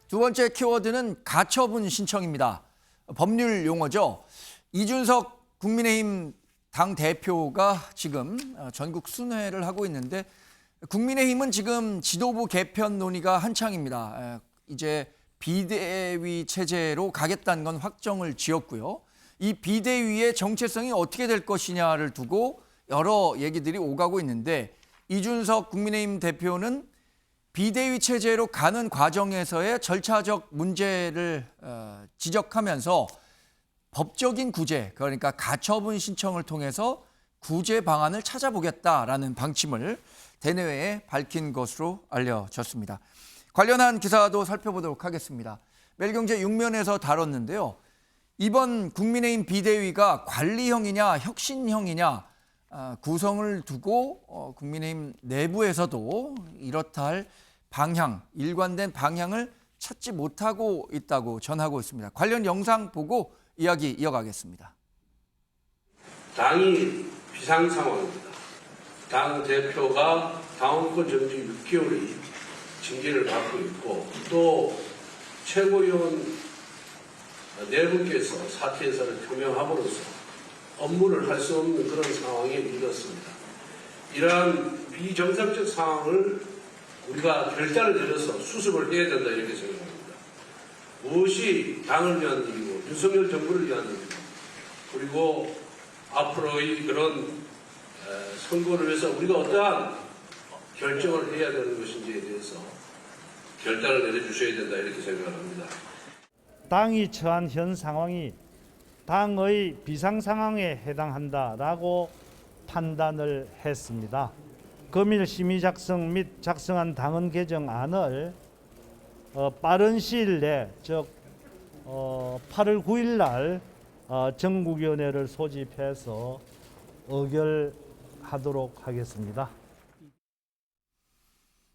두 번째 키워드는 가처분 신청입니다. 법률 용어죠. 이준석 국민의힘 당대표가 지금 전국 순회를 하고 있는데 국민의힘은 지금 지도부 개편 논의가 한창입니다. 이제 비대위 체제로 가겠다는 건 확정을 지었고요. 이 비대위의 정체성이 어떻게 될 것이냐를 두고 여러 얘기들이 오가고 있는데 이준석 국민의힘 대표는 비대위 체제로 가는 과정에서의 절차적 문제를 지적하면서 법적인 구제, 그러니까 가처분 신청을 통해서 구제 방안을 찾아보겠다라는 방침을 대내외에 밝힌 것으로 알려졌습니다. 관련한 기사도 살펴보도록 하겠습니다. 매일경제 6면에서 다뤘는데요. 이번 국민의힘 비대위가 관리형이냐 혁신형이냐 구성을 두고 국민의힘 내부에서도 이렇다 할 방향, 일관된 방향을 찾지 못하고 있다고 전하고 있습니다. 관련 영상 보고 이야기 이어가겠습니다. 당이 비상 상황입니다. 당 대표가 당원권 정지 6개월의 징계를 받고 있고 또 최고위원 네 분께서 사퇴 의사를 표명함으로써 업무를 할 수 없는 그런 상황에 이르렀습니다. 이러한 비정상적 상황을 우리가 결단을 내려서 수습을 해야 된다 이렇게 생각합니다. 무엇이 당을 위한 일이고 윤석열 정부를 위한 일이고 그리고 앞으로의 그런 선거를 위해서 우리가 어떠한 결정을 해야 되는 것인지에 대해서 결단을 내려주셔야 된다 이렇게 생각합니다. 당이 처한 현 상황이 당의 비상 상황에 해당한다라고 판단을 했습니다. 검일 심의 작성 및 작성한 당헌 개정안을 빠른 시일 내, 즉 8월 9일 날 전국위원회를 소집해서 의결하도록 하겠습니다.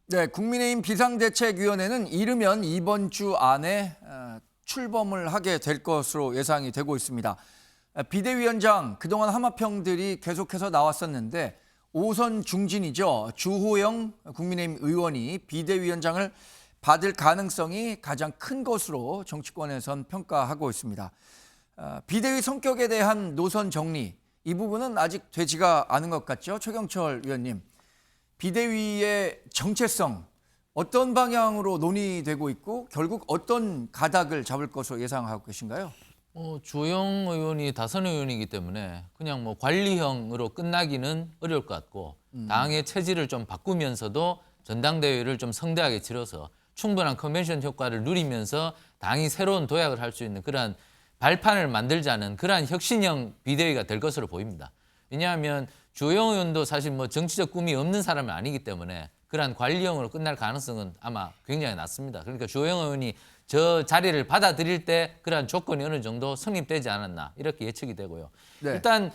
네, 국민의힘 비상대책위원회는 이르면 이번 주 안에 출범을 하게 될 것으로 예상이 되고 있습니다. 비대위원장 그동안 하마평들이 계속해서 나왔었는데 5선 중진이죠. 주호영 국민의힘 의원이 비대위원장을 받을 가능성이 가장 큰 것으로 정치권에선 평가하고 있습니다. 비대위 성격에 대한 노선 정리, 이 부분은 아직 되지가 않은 것 같죠. 최경철 위원님, 비대위의 정체성 어떤 방향으로 논의되고 있고 결국 어떤 가닥을 잡을 것으로 예상하고 계신가요? 주호영 의원이 다선 의원이기 때문에 그냥 뭐 관리형으로 끝나기는 어려울 것 같고 당의 체질을 좀 바꾸면서도 전당대회를 좀 성대하게 치러서 충분한 컨벤션 효과를 누리면서 당이 새로운 도약을 할 수 있는 그러한 발판을 만들자는 그러한 혁신형 비대위가 될 것으로 보입니다. 왜냐하면 주호영 의원도 사실 뭐 정치적 꿈이 없는 사람은 아니기 때문에 그러한 관리형으로 끝날 가능성은 아마 굉장히 낮습니다. 그러니까 주호영 의원이 저 자리를 받아들일 때 그러한 조건이 어느 정도 성립되지 않았나 이렇게 예측이 되고요. 네. 일단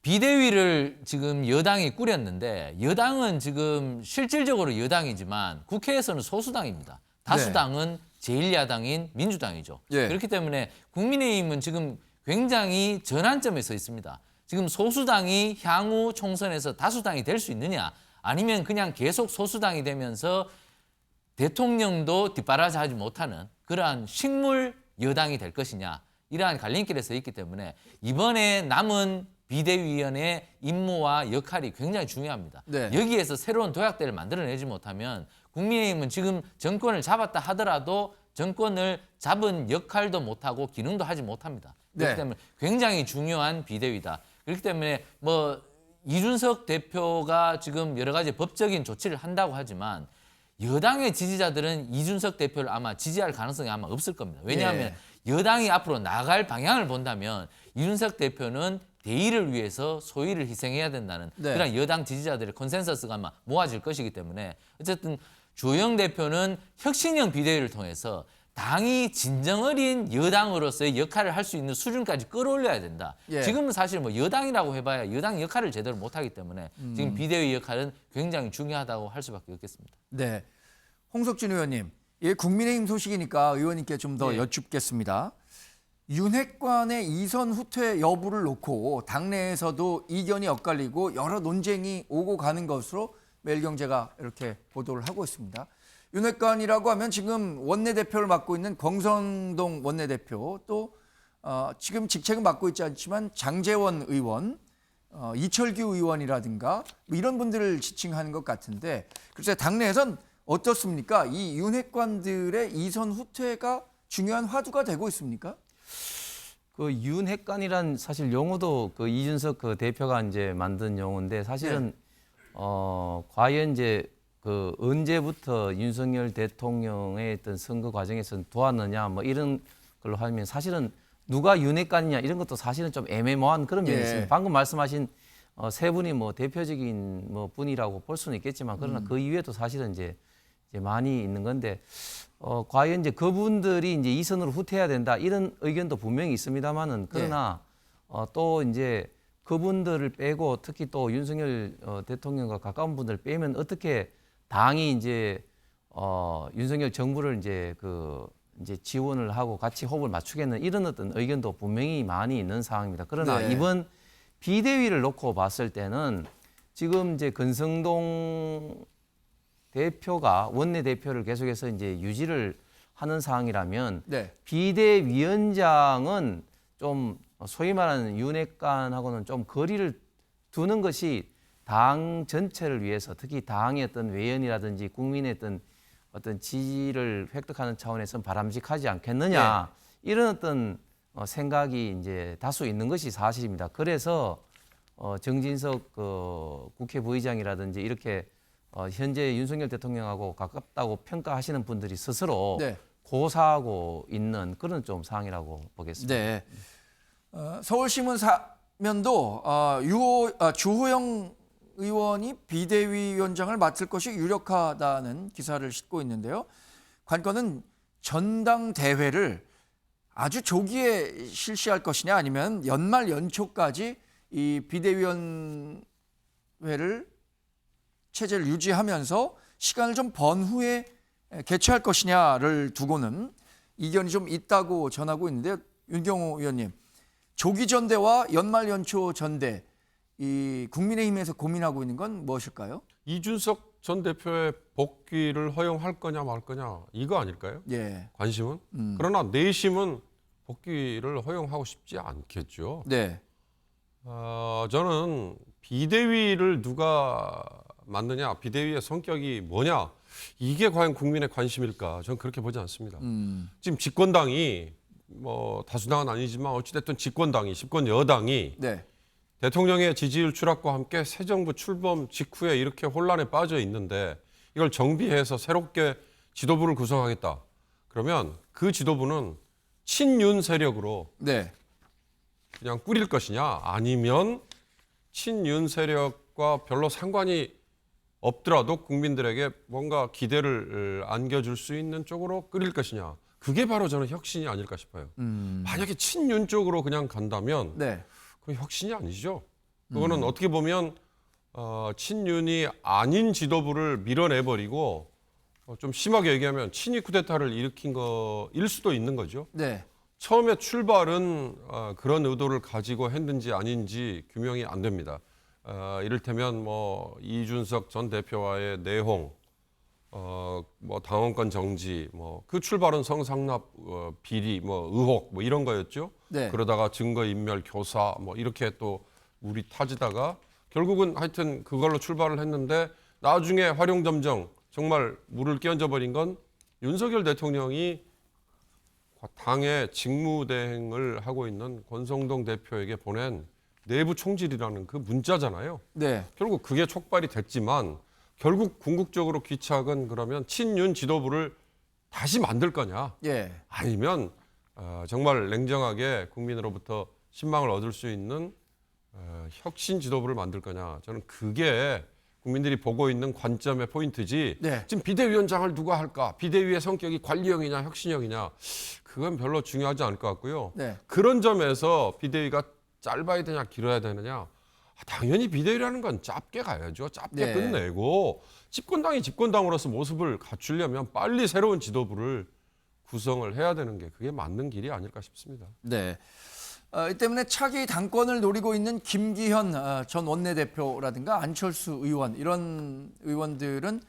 비대위를 지금 여당이 꾸렸는데 여당은 지금 실질적으로 여당이지만 국회에서는 소수당입니다. 다수당은 제1야당인 민주당이죠. 예. 그렇기 때문에 국민의힘은 지금 굉장히 전환점에 서 있습니다. 지금 소수당이 향후 총선에서 다수당이 될 수 있느냐 아니면 그냥 계속 소수당이 되면서 대통령도 뒷바라지하지 못하는 그러한 식물 여당이 될 것이냐 이러한 갈림길에 서 있기 때문에 이번에 남은 비대위원회의 임무와 역할이 굉장히 중요합니다. 네. 여기에서 새로운 도약대를 만들어내지 못하면 국민의힘은 지금 정권을 잡았다 하더라도 정권을 잡은 역할도 못하고 기능도 하지 못합니다. 그렇기 네. 때문에 굉장히 중요한 비대위다. 그렇기 때문에 뭐 이준석 대표가 지금 여러 가지 법적인 조치를 한다고 하지만 여당의 지지자들은 이준석 대표를 아마 지지할 가능성이 아마 없을 겁니다. 왜냐하면 여당이 앞으로 나갈 방향을 본다면 이준석 대표는 대의를 위해서 소위를 희생해야 된다는 그런 여당 지지자들의 컨센서스가 아마 모아질 것이기 때문에 어쨌든 주호영 대표는 혁신형 비대위를 통해서 당이 진정 어린 여당으로서의 역할을 할 수 있는 수준까지 끌어올려야 된다. 지금은 사실 뭐 여당이라고 해봐야 여당 역할을 제대로 못하기 때문에 지금 비대위 역할은 굉장히 중요하다고 할 수밖에 없겠습니다. 네, 홍석준 의원님, 예, 국민의힘 소식이니까 의원님께 좀 더 여쭙겠습니다. 윤핵관의 이선 후퇴 여부를 놓고 당내에서도 이견이 엇갈리고 여러 논쟁이 오고 가는 것으로 매일경제가 이렇게 보도를 하고 있습니다. 윤핵관이라고 하면 지금 원내대표를 맡고 있는 권성동 원내대표 또 지금 직책은 맡고 있지 않지만 장제원 의원, 이철규 의원이라든가 뭐 이런 분들을 지칭하는 것 같은데 글쎄 당내에선 어떻습니까? 이 윤핵관들의 이선 후퇴가 중요한 화두가 되고 있습니까? 그 윤핵관이란 사실 용어도 그 이준석 그 대표가 이제 만든 용어인데 사실은 과연 이제 그 언제부터 윤석열 대통령의 어떤 선거 과정에서 도왔느냐 뭐 이런 걸로 하면 사실은 누가 윤핵관이냐 이런 것도 사실은 좀 애매모호한 그런 면이 있습니다. 방금 말씀하신 세 분이 뭐 대표적인 뭐 분이라고 볼 수는 있겠지만 그러나 그 이외에도 사실은 이제 많이 있는 건데 과연 이제 그분들이 이제 이선으로 후퇴해야 된다 이런 의견도 분명히 있습니다만은 그러나 또 이제 그분들을 빼고 특히 또 윤석열 대통령과 가까운 분들을 빼면 어떻게 당이 이제 윤석열 정부를 이제 이제 지원을 하고 같이 호흡을 맞추겠는 이런 어떤 의견도 분명히 많이 있는 상황입니다. 그러나 네. 이번 비대위를 놓고 봤을 때는 지금 이제 권성동 대표가 원내 대표를 계속해서 이제 유지를 하는 상황이라면 네. 비대위원장은 좀 소위 말하는 윤핵관하고는 좀 거리를 두는 것이 당 전체를 위해서 특히 당의 어떤 외연이라든지 국민의 어떤 지지를 획득하는 차원에서는 바람직하지 않겠느냐 이런 어떤 생각이 이제 다수 있는 것이 사실입니다. 그래서 정진석 국회 부의장이라든지 이렇게 현재 윤석열 대통령하고 가깝다고 평가하시는 분들이 스스로 네. 고사하고 있는 그런 좀 상황이라고 보겠습니다. 네. 서울신문 사면도 주호영 의원이 비대위원장을 맡을 것이 유력하다는 기사를 싣고 있는데요. 관건은 전당대회를 아주 조기에 실시할 것이냐 아니면 연말 연초까지 이 비대위원회를 체제를 유지하면서 시간을 좀 번 후에 개최할 것이냐를 두고는 이견이 좀 있다고 전하고 있는데요. 윤경호 의원님, 조기 전대와 연말 연초 전대 이 국민의힘에서 고민하고 있는 건 무엇일까요? 이준석 전 대표의 복귀를 허용할 거냐 말 거냐 이거 아닐까요? 예. 관심은. 그러나 내심은 복귀를 허용하고 싶지 않겠죠. 네. 저는 비대위를 누가 만드냐, 비대위의 성격이 뭐냐 이게 과연 국민의 관심일까? 저는 그렇게 보지 않습니다. 지금 집권당이 뭐 다수당은 아니지만 어찌됐든 집권 여당이 네. 대통령의 지지율 추락과 함께 새 정부 출범 직후에 이렇게 혼란에 빠져 있는데 이걸 정비해서 새롭게 지도부를 구성하겠다. 그러면 그 지도부는 친윤 세력으로 네. 그냥 꾸릴 것이냐 아니면 친윤 세력과 별로 상관이 없더라도 국민들에게 뭔가 기대를 안겨줄 수 있는 쪽으로 끌릴 것이냐. 그게 바로 저는 혁신이 아닐까 싶어요. 만약에 친윤 쪽으로 그냥 간다면 네. 그 혁신이 아니죠. 그거는 어떻게 보면 친윤이 아닌 지도부를 밀어내버리고 좀 심하게 얘기하면 친이 쿠데타를 일으킨 거일 수도 있는 거죠. 네. 처음에 출발은 그런 의도를 가지고 했는지 아닌지 규명이 안 됩니다. 이를테면 뭐 이준석 전 대표와의 내홍, 뭐 당원권 정지, 뭐 그 출발은 성상납 비리, 뭐 의혹, 뭐 이런 거였죠. 네. 그러다가 증거인멸 교사, 뭐 이렇게 또 물이 타지다가 결국은 하여튼 그걸로 출발을 했는데 나중에 활용점정 정말 물을 끼얹어 버린 건 윤석열 대통령이 당의 직무대행을 하고 있는 권성동 대표에게 보낸 내부 총질이라는 그 문자잖아요. 네. 결국 그게 촉발이 됐지만 결국 궁극적으로 귀착은 그러면 친윤 지도부를 다시 만들 거냐 예. 아니면 정말 냉정하게 국민으로부터 신망을 얻을 수 있는 혁신 지도부를 만들 거냐. 저는 그게 국민들이 보고 있는 관점의 포인트지. 네. 지금 비대위원장을 누가 할까? 비대위의 성격이 관리형이냐 혁신형이냐. 그건 별로 중요하지 않을 것 같고요. 네. 그런 점에서 비대위가 짧아야 되냐 길어야 되느냐. 당연히 비대위라는 건 짧게 가야죠. 짧게 네. 끝내고 집권당이 집권당으로서 모습을 갖추려면 빨리 새로운 지도부를 구성을 해야 되는 게 그게 맞는 길이 아닐까 싶습니다. 네. 이 때문에 차기 당권을 노리고 있는 김기현 전 원내대표라든가 안철수 의원 이런 의원들은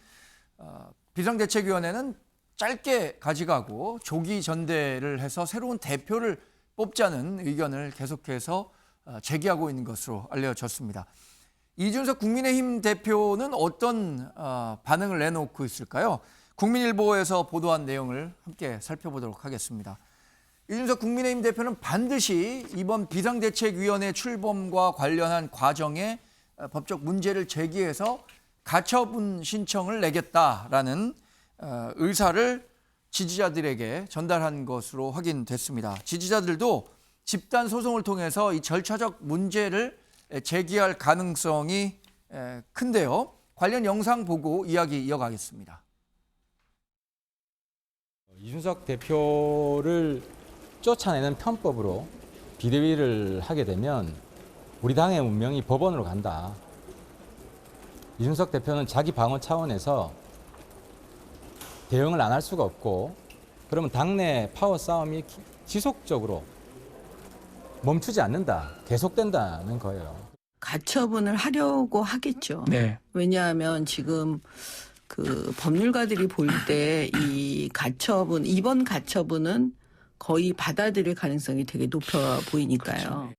비상대책위원회는 짧게 가져가고 조기 전대를 해서 새로운 대표를 뽑자는 의견을 계속해서 제기하고 있는 것으로 알려졌습니다. 이준석 국민의힘 대표는 어떤 반응을 내놓고 있을까요? 국민일보에서 보도한 내용을 함께 살펴보도록 하겠습니다. 이준석 국민의힘 대표는 반드시 이번 비상대책위원회 출범과 관련한 과정에 법적 문제를 제기해서 가처분 신청을 내겠다라는 의사를 지지자들에게 전달한 것으로 확인됐습니다. 지지자들도 집단 소송을 통해서 이 절차적 문제를 제기할 가능성이 큰데요. 관련 영상 보고 이야기 이어가겠습니다. 이준석 대표를 쫓아내는 편법으로 비대위를 하게 되면 우리 당의 운명이 법원으로 간다. 이준석 대표는 자기 방어 차원에서 대응을 안 할 수가 없고, 그러면 당내 파워 싸움이 지속적으로 멈추지 않는다, 계속된다는 거예요. 가처분을 하려고 하겠죠. 네. 왜냐하면 지금 그 법률가들이 볼 때 이 가처분, 이번 가처분은 거의 받아들일 가능성이 되게 높아 보이니까요.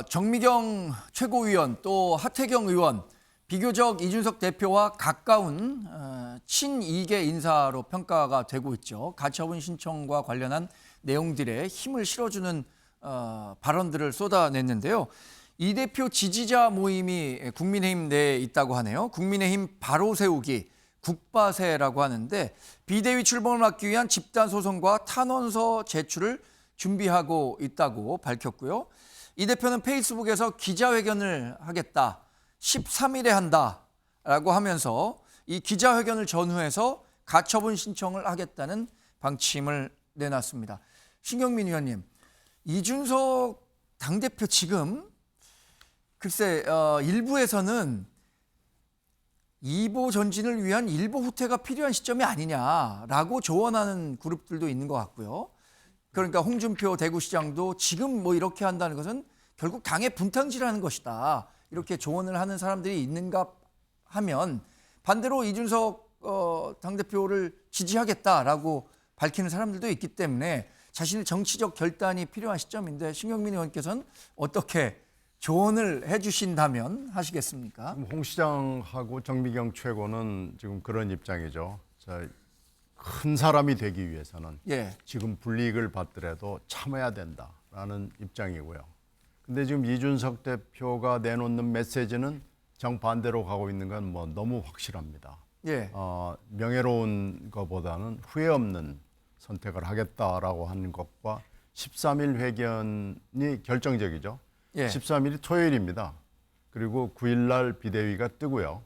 정미경 최고위원 또 하태경 의원 비교적 이준석 대표와 가까운 친이계 인사로 평가가 되고 있죠. 가처분 신청과 관련한 내용들에 힘을 실어주는 발언들을 쏟아냈는데요. 이 대표 지지자 모임이 국민의힘 내에 있다고 하네요. 국민의힘 바로 세우기 국바세라고 하는데 비대위 출범을 막기 위한 집단 소송과 탄원서 제출을 준비하고 있다고 밝혔고요. 이 대표는 페이스북에서 기자회견을 하겠다. 13일에 한다라고 하면서 이 기자회견을 전후해서 가처분 신청을 하겠다는 방침을 내놨습니다. 신경민 위원님, 이준석 당대표 지금 글쎄 일부에서는 2보 전진을 위한 1보 후퇴가 필요한 시점이 아니냐라고 조언하는 그룹들도 있는 것 같고요. 그러니까 홍준표 대구시장도 지금 뭐 이렇게 한다는 것은 결국 당의 분탕질하는 것이다. 이렇게 조언을 하는 사람들이 있는가 하면 반대로 이준석 당대표를 지지하겠다라고 밝히는 사람들도 있기 때문에 자신의 정치적 결단이 필요한 시점인데 신경민 의원께서는 어떻게 조언을 해주신다면 하시겠습니까? 홍 시장하고 정미경 최고는 지금 그런 입장이죠. 큰 사람이 되기 위해서는 지금 불이익을 받더라도 참아야 된다라는 입장이고요. 근데 지금 이준석 대표가 내놓는 메시지는 정반대로 가고 있는 건 뭐 너무 확실합니다. 명예로운 것보다는 후회 없는 선택을 하겠다라고 하는 것과 13일 회견이 결정적이죠. 13일이 토요일입니다. 그리고 9일 날 비대위가 뜨고요.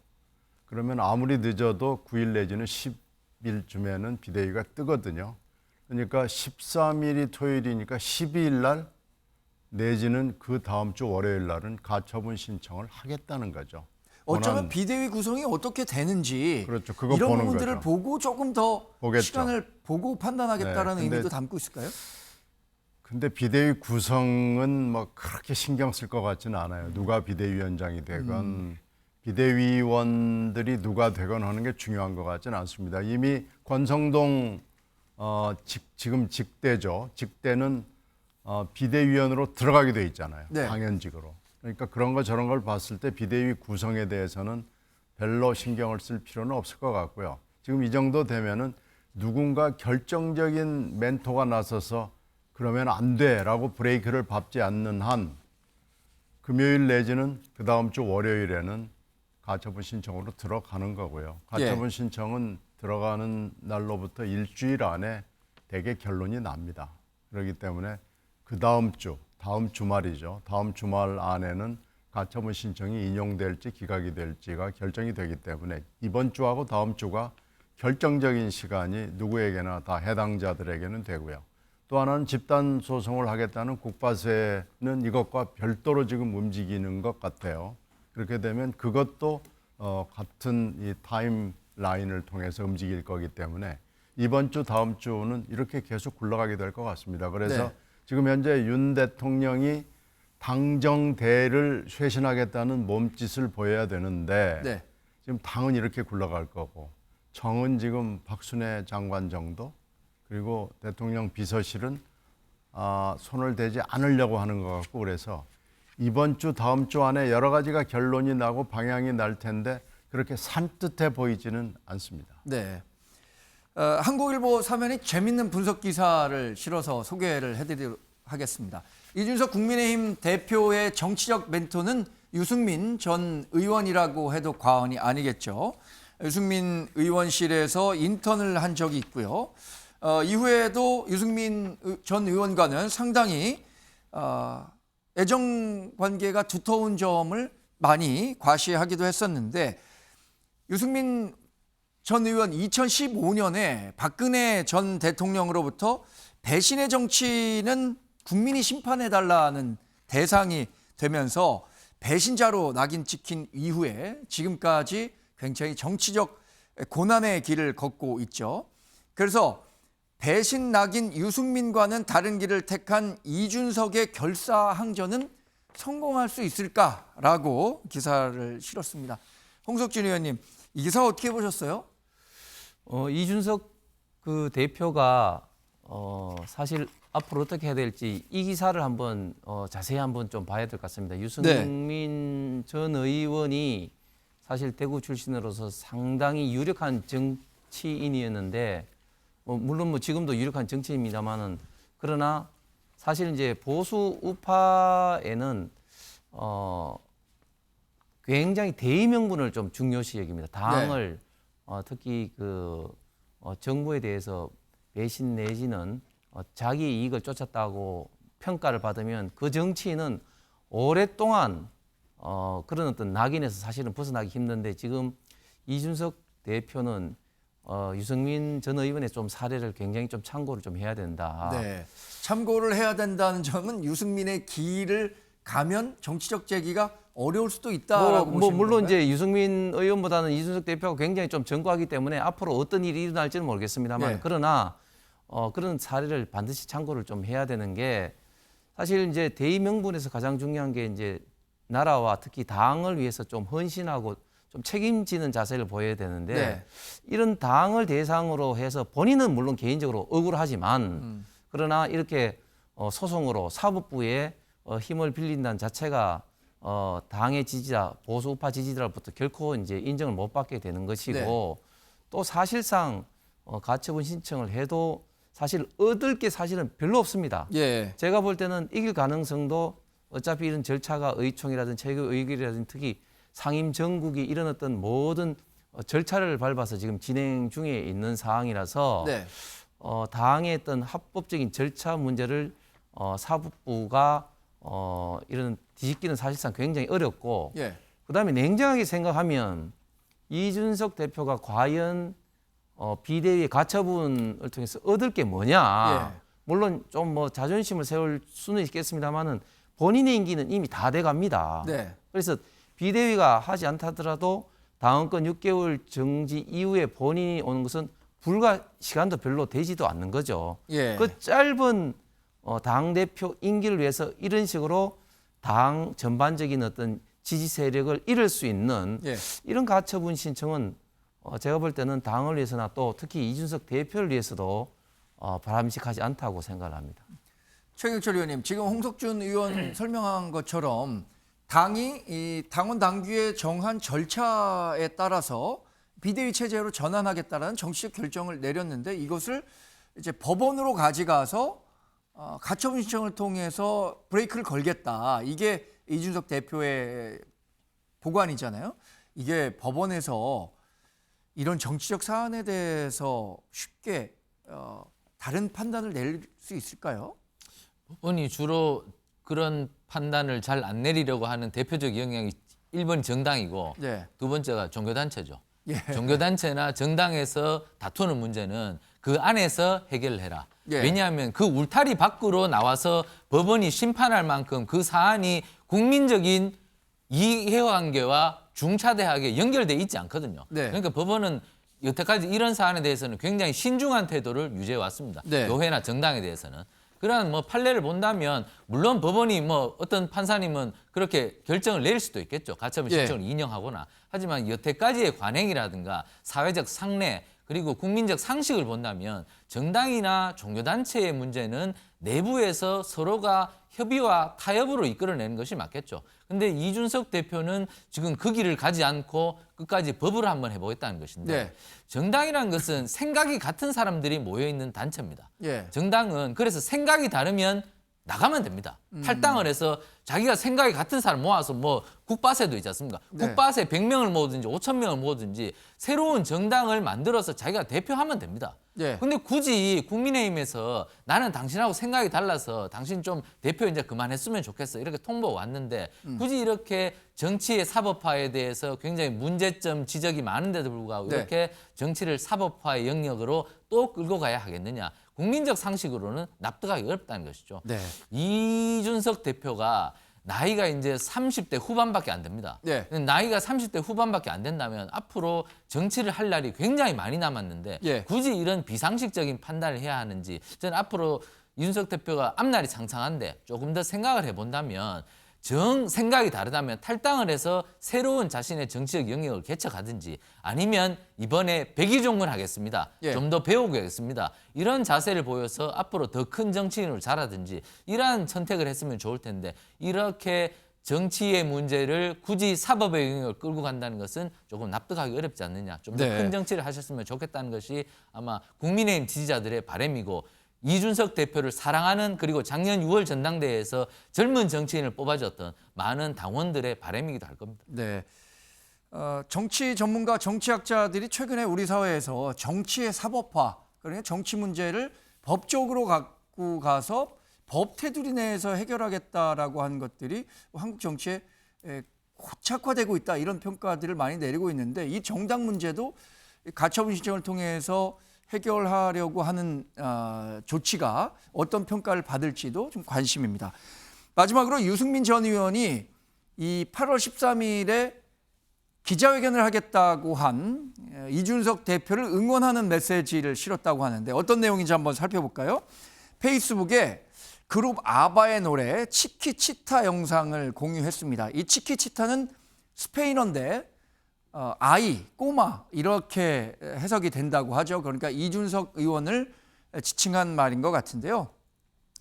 그러면 아무리 늦어도 9일 내지는 10일쯤에는 비대위가 뜨거든요. 그러니까 13일이 토요일이니까 12일 날 내지는 그 다음 주 월요일 날은 가처분 신청을 하겠다는 거죠. 어쩌면 비대위 구성이 어떻게 되는지 그렇죠. 그거 이런 보는 부분들을 거죠. 보고 조금 더 보겠죠. 시간을 보고 판단하겠다라는 네, 근데 의미도 담고 있을까요? 근데 비대위 구성은 뭐 그렇게 신경 쓸 것 같지는 않아요. 누가 비대위원장이 되건 비대위원들이 누가 되건 하는 게 중요한 것 같지는 않습니다. 이미 권성동 지금 직대죠. 직대는 비대위원으로 들어가게 돼 있잖아요. 당연직으로. 그러니까 그런 거 저런 걸 봤을 때 비대위 구성에 대해서는 별로 신경을 쓸 필요는 없을 것 같고요. 지금 이 정도 되면은 누군가 결정적인 멘토가 나서서 그러면 안 돼라고 브레이크를 밟지 않는 한 금요일 내지는 그 다음 주 월요일에는 가처분 신청으로 들어가는 거고요. 가처분 신청은 들어가는 날로부터 일주일 안에 대개 결론이 납니다. 그렇기 때문에 그 다음 주말이죠. 다음 주말 안에는 가처분 신청이 인용될지 기각이 될지가 결정이 되기 때문에 이번 주하고 다음 주가 결정적인 시간이 누구에게나 다 해당자들에게는 되고요. 또 하나는 집단 소송을 하겠다는 국바세는 이것과 별도로 지금 움직이는 것 같아요. 그렇게 되면 그것도 같은 이 타임라인을 통해서 움직일 거기 때문에 이번 주 다음 주는 이렇게 계속 굴러가게 될 것 같습니다. 그래서 지금 현재 윤 대통령이 당정대를 쇄신하겠다는 몸짓을 보여야 되는데 지금 당은 이렇게 굴러갈 거고 청은 지금 박순애 장관 정도 그리고 대통령 비서실은 손을 대지 않으려고 하는 것 같고 그래서 이번 주 다음 주 안에 여러 가지가 결론이 나고 방향이 날 텐데 그렇게 산뜻해 보이지는 않습니다. 네. 한국일보 사면이 재밌는 분석 기사를 실어서 소개를 해드리도록 하겠습니다. 이준석 국민의힘 대표의 정치적 멘토는 유승민 전 의원이라고 해도 과언이 아니겠죠. 유승민 의원실에서 인턴을 한 적이 있고요. 이후에도 유승민 전 의원과는 상당히 애정 관계가 두터운 점을 많이 과시하기도 했었는데 유승민 전 의원 2015년에 박근혜 전 대통령으로부터 배신의 정치는 국민이 심판해달라는 대상이 되면서 배신자로 낙인 찍힌 이후에 지금까지 굉장히 정치적 고난의 길을 걷고 있죠. 그래서 배신 낙인 유승민과는 다른 길을 택한 이준석의 결사항전은 성공할 수 있을까라고 기사를 실었습니다. 홍석준 의원님, 이 기사 어떻게 보셨어요? 이준석 그 대표가 사실 앞으로 어떻게 해야 될지 이 기사를 한번 자세히 한번 좀 봐야 될 것 같습니다. 유승민 전 의원이 사실 대구 출신으로서 상당히 유력한 정치인이었는데 물론 지금도 유력한 정치인입니다만은 그러나 사실 이제 보수 우파에는 굉장히 대의 명분을 좀 중요시 여깁니다. 당을 특히 그 정부에 대해서 배신 내지는 자기 이익을 쫓았다고 평가를 받으면 그 정치인은 오랫동안 그런 어떤 낙인에서 사실은 벗어나기 힘든데 지금 이준석 대표는 유승민 전 의원의 좀 사례를 굉장히 좀 참고를 좀 해야 된다. 네, 참고를 해야 된다는 점은 유승민의 길을 가면 정치적 재기가 어려울 수도 있다라고 보시는 물론 건가요? 이제 유승민 의원보다는 이준석 대표가 굉장히 좀 전과하기 때문에 앞으로 어떤 일이 일어날지는 모르겠습니다만 예. 그러나 그런 사례를 반드시 참고를 좀 해야 되는 게 사실 이제 대의 명분에서 가장 중요한 게 이제 나라와 특히 당을 위해서 좀 헌신하고 좀 책임지는 자세를 보여야 되는데 네. 이런 당을 대상으로 해서 본인은 물론 개인적으로 억울하지만 그러나 이렇게 소송으로 사법부에 힘을 빌린다는 자체가 당의 지지자, 보수 우파 지지자로부터 결코 이제 인정을 못 받게 되는 것이고 네. 또 사실상 가처분 신청을 해도 사실 얻을 게 사실은 별로 없습니다. 예. 제가 볼 때는 이길 가능성도 어차피 이런 절차가 의총이라든지 최고의결이라든지 특히 상임 전국이 이런 어떤 모든 절차를 밟아서 지금 진행 중에 있는 상황이라서 네. 당의 어떤 합법적인 절차 문제를 사법부가 이런 뒤집기는 사실상 굉장히 어렵고 예. 그다음에 냉정하게 생각하면 이준석 대표가 과연 비대위의 가처분을 통해서 얻을 게 뭐냐. 예. 물론 좀 뭐 자존심을 세울 수는 있겠습니다만은 본인의 임기는 이미 다 돼갑니다. 네. 그래서 비대위가 하지 않다더라도 당헌권 6개월 정지 이후에 본인이 오는 것은 불과 시간도 별로 되지도 않는 거죠. 예. 그 짧은 당대표 임기를 위해서 이런 식으로 당 전반적인 어떤 지지 세력을 잃을 수 있는 예. 이런 가처분 신청은 제가 볼 때는 당을 위해서나 또 특히 이준석 대표를 위해서도 바람직하지 않다고 생각을 합니다. 최경철 의원님, 지금 홍석준 의원 설명한 것처럼 당이 이 당원 당규에 정한 절차에 따라서 비대위 체제로 전환하겠다라는 정치적 결정을 내렸는데 이것을 이제 법원으로 가져가서 가처분 신청을 통해서 브레이크를 걸겠다. 이게 이준석 대표의 보관이잖아요. 이게 법원에서 이런 정치적 사안에 대해서 쉽게 다른 판단을 낼 수 있을까요? 법원이 주로 그런 판단을 잘 안 내리려고 하는 대표적 영향이 1번이 정당이고 네. 두 번째가 종교단체죠. 예. 종교단체나 정당에서 다투는 문제는 그 안에서 해결을 해라. 예. 왜냐하면 그 울타리 밖으로 나와서 법원이 심판할 만큼 그 사안이 국민적인 이해관계와 중차대하게 연결돼 있지 않거든요. 네. 그러니까 법원은 여태까지 이런 사안에 대해서는 굉장히 신중한 태도를 유지해 왔습니다. 네. 교회나 정당에 대해서는. 그러한 뭐 판례를 본다면 물론 법원이 뭐 어떤 판사님은 그렇게 결정을 내릴 수도 있겠죠. 가처분 예. 신청을 인용하거나. 하지만 여태까지의 관행이라든가 사회적 상례 그리고 국민적 상식을 본다면 정당이나 종교단체의 문제는 내부에서 서로가 협의와 타협으로 이끌어내는 것이 맞겠죠. 근데 이준석 대표는 지금 그 길을 가지 않고 끝까지 법으로 한번 해보겠다는 것인데 네. 정당이라는 것은 생각이 같은 사람들이 모여있는 단체입니다. 예. 정당은 그래서 생각이 다르면 나가면 됩니다. 탈당을 해서 자기가 생각이 같은 사람 모아서 뭐 국바세도 있지 않습니까? 네. 국바세 100명을 모으든지 5,000명을 모으든지 새로운 정당을 만들어서 자기가 대표하면 됩니다. 예. 근데 굳이 국민의힘에서 나는 당신하고 생각이 달라서 당신 좀 대표 이제 그만했으면 좋겠어 이렇게 통보가 왔는데 굳이 이렇게 정치의 사법화에 대해서 굉장히 문제점 지적이 많은데도 불구하고 네. 이렇게 정치를 사법화의 영역으로 또 끌고 가야 하겠느냐. 국민적 상식으로는 납득하기 어렵다는 것이죠. 네. 이준석 대표가 나이가 이제 30대 후반밖에 안 됩니다. 네. 나이가 30대 후반밖에 안 된다면 앞으로 정치를 할 날이 굉장히 많이 남았는데 예. 굳이 이런 비상식적인 판단을 해야 하는지 저는 앞으로 이준석 대표가 앞날이 창창한데 조금 더 생각을 해본다면 생각이 다르다면 탈당을 해서 새로운 자신의 정치적 영역을 개척하든지 아니면 이번에 백의종군 하겠습니다. 예. 좀 더 배우고 하겠습니다. 이런 자세를 보여서 앞으로 더 큰 정치인으로 자라든지 이러한 선택을 했으면 좋을 텐데 이렇게 정치의 문제를 굳이 사법의 영역을 끌고 간다는 것은 조금 납득하기 어렵지 않느냐. 좀 더 큰 네. 정치를 하셨으면 좋겠다는 것이 아마 국민의힘 지지자들의 바람이고 이준석 대표를 사랑하는 그리고 작년 6월 전당대회에서 젊은 정치인을 뽑아줬던 많은 당원들의 바람이기도 할 겁니다. 네. 정치 전문가, 정치학자들이 최근에 우리 사회에서 정치의 사법화, 그러니까 정치 문제를 법적으로 갖고 가서 법 테두리 내에서 해결하겠다라고 하는 것들이 한국 정치에 고착화되고 있다 이런 평가들을 많이 내리고 있는데 이 정당 문제도 가처분 신청을 통해서 해결하려고 하는 조치가 어떤 평가를 받을지도 좀 관심입니다. 마지막으로 유승민 전 의원이 이 8월 13일에 기자회견을 하겠다고 한 이준석 대표를 응원하는 메시지를 실었다고 하는데 어떤 내용인지 한번 살펴볼까요? 페이스북에 그룹 아바의 노래 치키치타 영상을 공유했습니다. 이 치키치타는 스페인어인데 아이, 꼬마 이렇게 해석이 된다고 하죠. 그러니까 이준석 의원을 지칭한 말인 것 같은데요.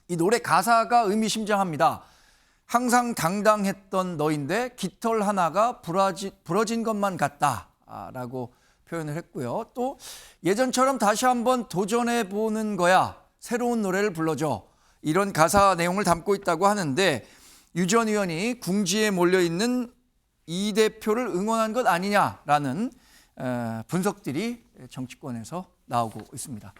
이 노래 가사가 의미심장합니다. 항상 당당했던 너인데 깃털 하나가 부러진 것만 같다라고 표현을 했고요. 또 예전처럼 다시 한번 도전해보는 거야. 새로운 노래를 불러줘. 이런 가사 내용을 담고 있다고 하는데 유 전 의원이 궁지에 몰려있는 이 대표를 응원한 것 아니냐라는 분석들이 정치권에서 나오고 있습니다.